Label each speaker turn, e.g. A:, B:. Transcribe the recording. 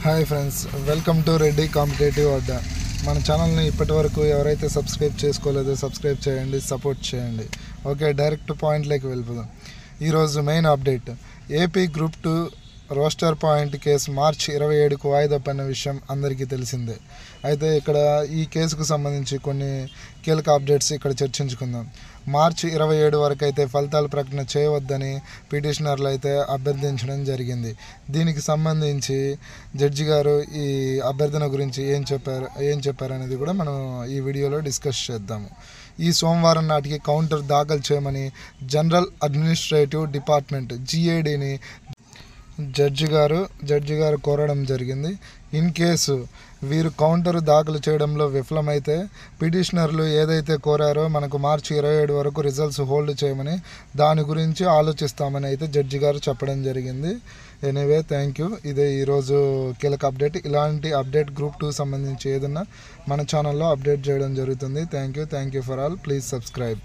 A: Hi friends, welcome to Reddy competitive Adda. మన ఛానల్ని ఇప్పటి వరకు ఎవరైతే సబ్స్క్రైబ్ చేసుకోలేదో సబ్స్క్రైబ్ చేయండి, సపోర్ట్ చేయండి. ఓకే, డైరెక్ట్ పాయింట్లోకి వెళ్ళిపోదాం. ఈరోజు main update, AP group 2 roster point case మార్చి 27కు వాయిదా పడిన విషయం అందరికీ తెలిసిందే. అయితే ఇక్కడ ఈ కేసుకు సంబంధించి కొన్ని కీలక అప్డేట్స్ ఇక్కడ చర్చించుకుందాం. మార్చి 27 వరకు అయితే ఫలితాల ప్రకటన చేయవద్దని పిటిషనర్లు అయితే అభ్యర్థించడం జరిగింది. దీనికి సంబంధించి జడ్జి గారు ఈ అభ్యర్థన గురించి ఏం చెప్పారు అనేది కూడా మనం ఈ వీడియోలో డిస్కస్ చేద్దాము. ఈ సోమవారం నాటికి కౌంటర్ దాఖలు చేయమని జనరల్ అడ్మినిస్ట్రేటివ్ డిపార్ట్మెంట్ GADని జడ్జి గారు కోరడం జరిగింది. ఇన్ కేసు వీరు కౌంటర్ దాఖలు చేయడంలో విఫలమైతే పిటిషనర్లు ఏదైతే కోరారో మనకు మార్చి 27 వరకు రిజల్ట్స్ హోల్డ్ చేయమని, దాని గురించి ఆలోచిస్తామని అయితే జడ్జి గారు చెప్పడం జరిగింది. Anyway, thank you. ఇదే ఈరోజు కీలక అప్డేట్. ఇలాంటి అప్డేట్ గ్రూప్ 2 సంబంధించి ఏదన్నా మన ఛానల్లో అప్డేట్ చేయడం జరుగుతుంది. Thank you for all. Please subscribe.